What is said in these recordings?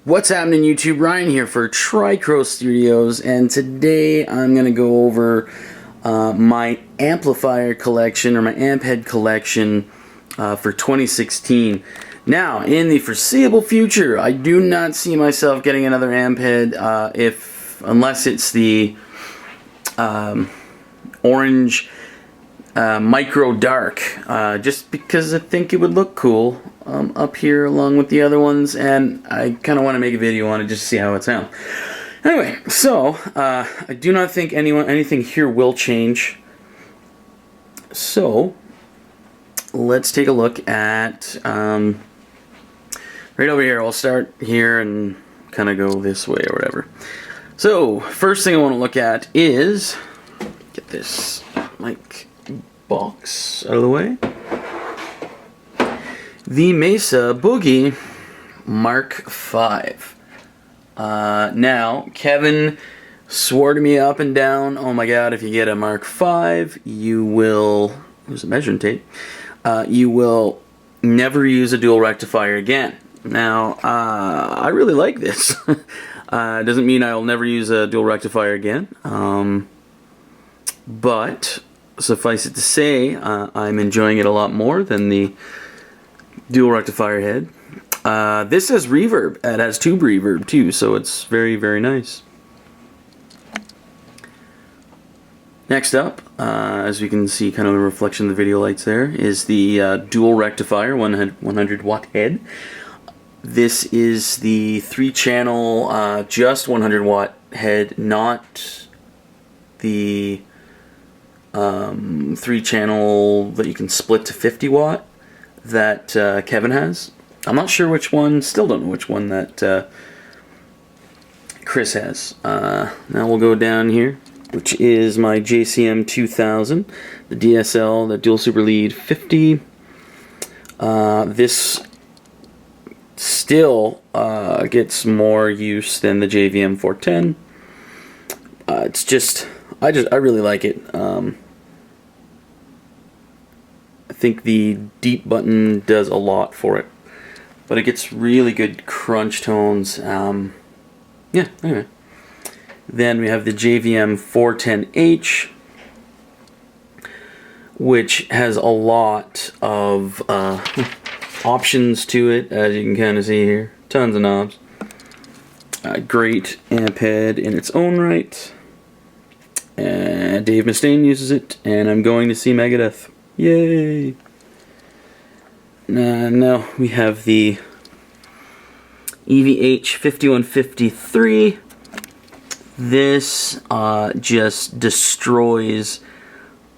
What's happening, YouTube? Ryan here for Tricro Studios, and today I'm going to go over my amplifier collection, or my amp head collection for 2016. Now, in the foreseeable future, I do not see myself getting another amp head unless it's the orange micro dark, just because I think it would look cool up here along with the other ones, and I kind of want to make a video on it just to see how it sounds. Anyway, so I do not think anything here will change. So let's take a look at right over here. I'll start here and kind of go this way or whatever. So first thing I want to look at is get this mic box out of the way. The Mesa Boogie Mark V. Now, Kevin swore to me up and down, oh my god, if you get a Mark V, you will, there's a measuring tape, you will never use a dual rectifier again. Now, I really like this. Doesn't mean I'll never use a dual rectifier again, but suffice it to say, I'm enjoying it a lot more than the dual rectifier head. This has reverb. It has tube reverb too, so it's very, very nice. Next up, as we can see kind of the reflection of the video lights there, is the dual rectifier 100 watt head. This is the 3-channel just 100 watt head, not the 3-channel that you can split to 50 watt that Kevin has. I'm not sure which one, still don't know which one that Chris has. Now we'll go down here, which is my JCM 2000, the DSL, the Dual Super Lead 50. This still gets more use than the JVM 410. It's just, I really like it. I think the deep button does a lot for it, but it gets really good crunch tones. Yeah, anyway. Then we have the JVM 410H, which has a lot of options to it, as you can kind of see here. Tons of knobs. Great amp head in its own right. Dave Mustaine uses it, and I'm going to see Megadeth. Yay! Now we have the EVH 5153. This just destroys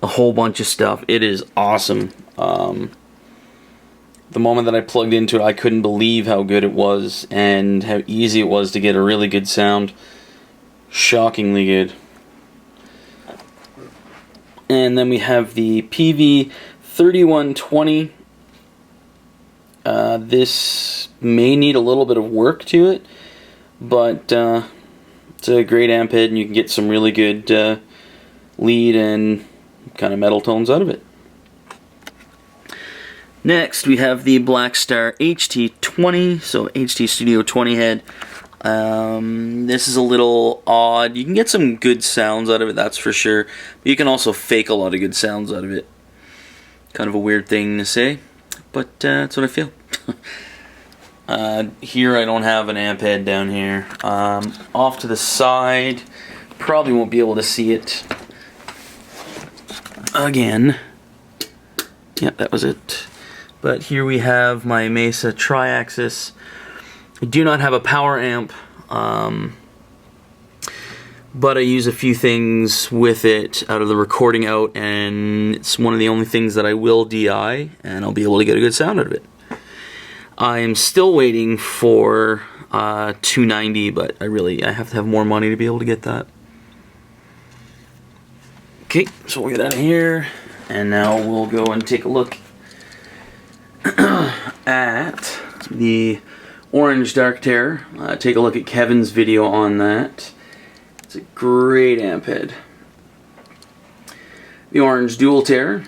a whole bunch of stuff. It is awesome. The moment that I plugged into it, I couldn't believe how good it was and how easy it was to get a really good sound. Shockingly good. And then we have the PV 3120. This may need a little bit of work to it, but it's a great amp head, and you can get some really good lead and kind of metal tones out of it. Next, we have the Blackstar HT20, so HT Studio 20 head. This is a little odd. You can get some good sounds out of it, that's for sure. But you can also fake a lot of good sounds out of it. Kind of a weird thing to say, but that's what I feel. Here I don't have an amp head down here. Off to the side, probably won't be able to see it again. Yep, that was it. But here we have my Mesa Triaxis. I do not have a power amp, but I use a few things with it out of the recording out, and it's one of the only things that I will DI, and I'll be able to get a good sound out of it. I am still waiting for 290, but I have to have more money to be able to get that. Okay, so we'll get out of here, and now we'll go and take a look at the Orange Dark Terror. Take a look at Kevin's video on that. It's a great amp head. The Orange Dual Terror,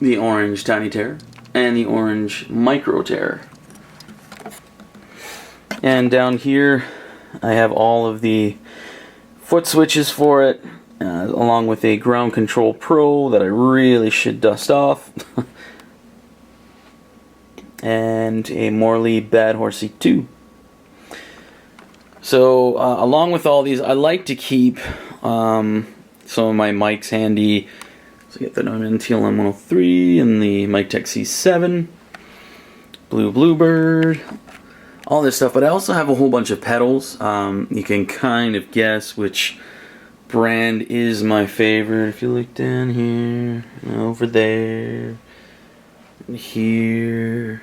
the Orange Tiny Terror, and the Orange Micro Terror. And down here I have all of the foot switches for it, along with a Ground Control Pro that I really should dust off. And a Morley Bad Horsey 2. So along with all these, I like to keep some of my mics handy. So I get the Neumann TLM103 and the Mic Tech C7, Blue Bluebird, all this stuff. But I also have a whole bunch of pedals. You can kind of guess which brand is my favorite. If you look down here, over there, and here,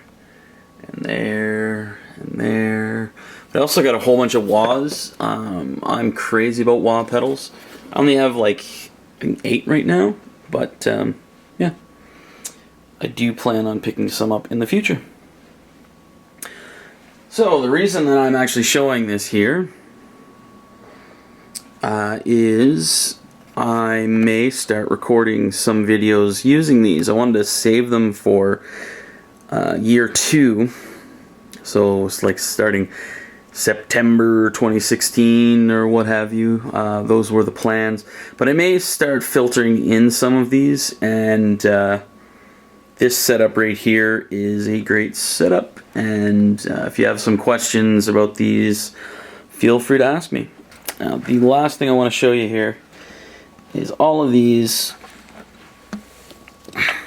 and there, and there. But I also got a whole bunch of wahs. I'm crazy about wah pedals. I only have like 8 right now, but yeah, I do plan on picking some up in the future. So the reason that I'm actually showing this here is I may start recording some videos using these. I wanted to save them for year 2, so it's like starting September 2016 or what have you. Those were the plans, but I may start filtering in some of these, and this setup right here is a great setup, and if you have some questions about these, feel free to ask me. Now, the last thing I want to show you here is all of these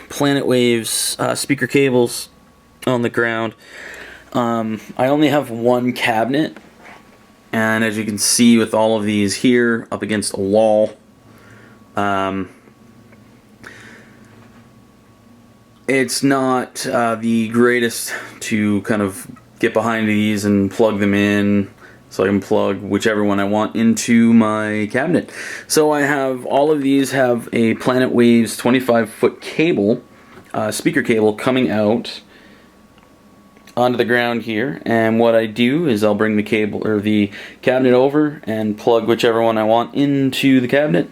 Planet Waves speaker cables on the ground. I only have one cabinet, and as you can see with all of these here up against a wall, it's not the greatest to kind of get behind these and plug them in, so I can plug whichever one I want into my cabinet. So I have all of these have a Planet Waves 25-foot cable, speaker cable coming out onto the ground here, and what I do is I'll bring the cable or the cabinet over and plug whichever one I want into the cabinet,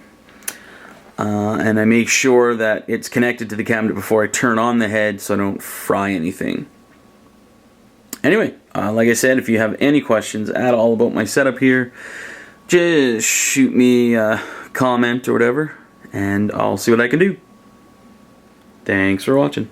and I make sure that it's connected to the cabinet before I turn on the head so I don't fry anything. Anyway, like I said, if you have any questions at all about my setup here, just shoot me a comment or whatever, and I'll see what I can do. Thanks for watching.